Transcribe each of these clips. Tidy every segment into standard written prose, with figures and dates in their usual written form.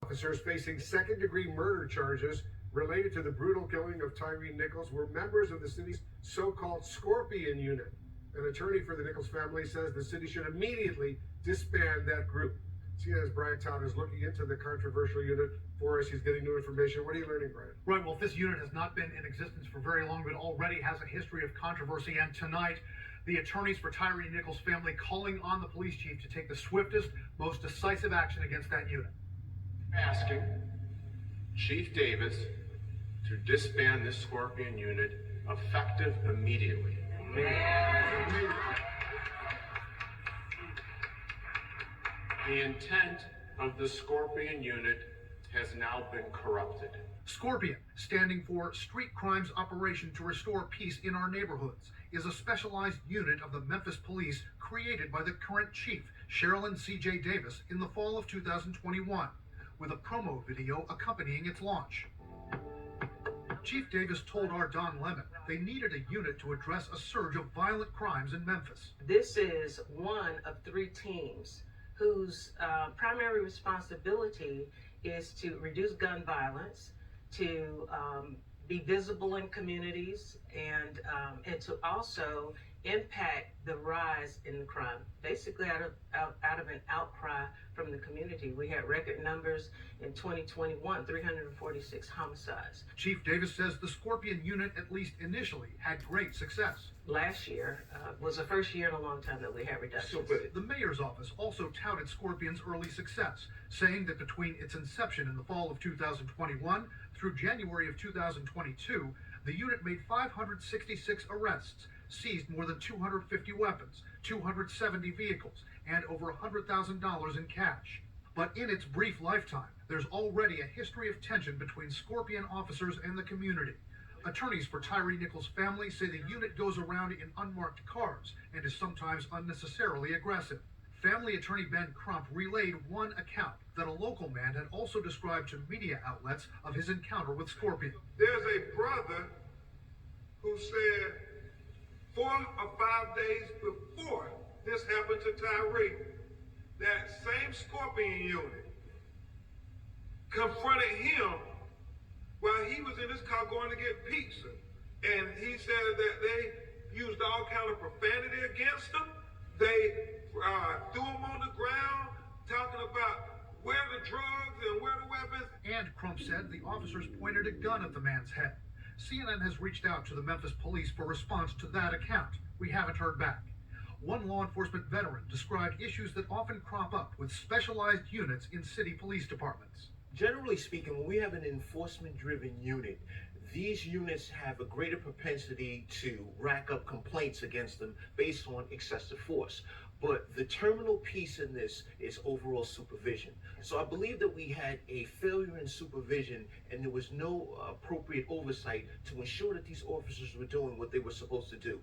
Officers facing second-degree murder charges related to the brutal killing of Tyree Nichols were members of the city's so-called Scorpion Unit. An attorney for the Nichols family says the city should immediately disband that group. CNN's Brian Todd is looking into the controversial unit for us. He's getting new information. What are you learning, Brian? Right, well, this unit has not been in existence for very long, but already has a history of controversy. And tonight, the attorneys for Tyree Nichols' family calling on the police chief to take the swiftest, most decisive action against that unit. Asking Chief Davis to disband this Scorpion unit effective immediately. The intent of the Scorpion unit has now been corrupted. Scorpion, standing for Street Crimes Operation to Restore Peace in Our Neighborhoods, is a specialized unit of the Memphis Police created by the current chief, Sherilyn C.J. Davis, in the fall of 2021, with a promo video accompanying its launch. Chief Davis told our Don Lemon they needed a unit to address a surge of violent crimes in Memphis. This is one of 3 teams whose primary responsibility is to reduce gun violence, to be visible in communities, and to also impact the rise in crime. Basically, out of an outcry from the community. We had record numbers in 2021, 346 homicides. Chief Davis says the Scorpion unit, at least initially, had great success. Last year was the first year in a long time that we had reductions. The mayor's office also touted Scorpion's early success, saying that between its inception in the fall of 2021 through January of 2022, the unit made 566 arrests, seized more than 250 weapons, 270 vehicles, and over $100,000 in cash. But in its brief lifetime, there's already a history of tension between Scorpion officers and the community. Attorneys for Tyree Nichols' family say the unit goes around in unmarked cars and is sometimes unnecessarily aggressive. Family attorney Ben Crump relayed one account that a local man had also described to media outlets of his encounter with Scorpion. There's a brother who said 4 or 5 days before this happened to Tyree, that same Scorpion unit confronted him while he was in his car going to get pizza. And he said that they used all kind of profanity against him. They threw him on the ground, talking about where the drugs and where the weapons. And Crump said the officers pointed a gun at the man's head. CNN has reached out to the Memphis police for response to that account. We haven't heard back. One law enforcement veteran described issues that often crop up with specialized units in city police departments. Generally speaking, when we have an enforcement-driven unit, these units have a greater propensity to rack up complaints against them based on excessive force. But the terminal piece in this is overall supervision. So I believe that we had a failure in supervision and there was no appropriate oversight to ensure that these officers were doing what they were supposed to do.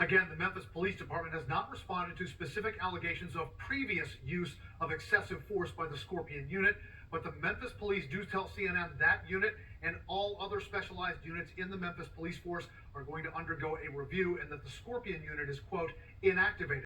Again, the Memphis Police Department has not responded to specific allegations of previous use of excessive force by the Scorpion unit, but the Memphis Police do tell CNN that unit and all other specialized units in the Memphis Police Force are going to undergo a review and that the Scorpion unit is, quote, inactivated.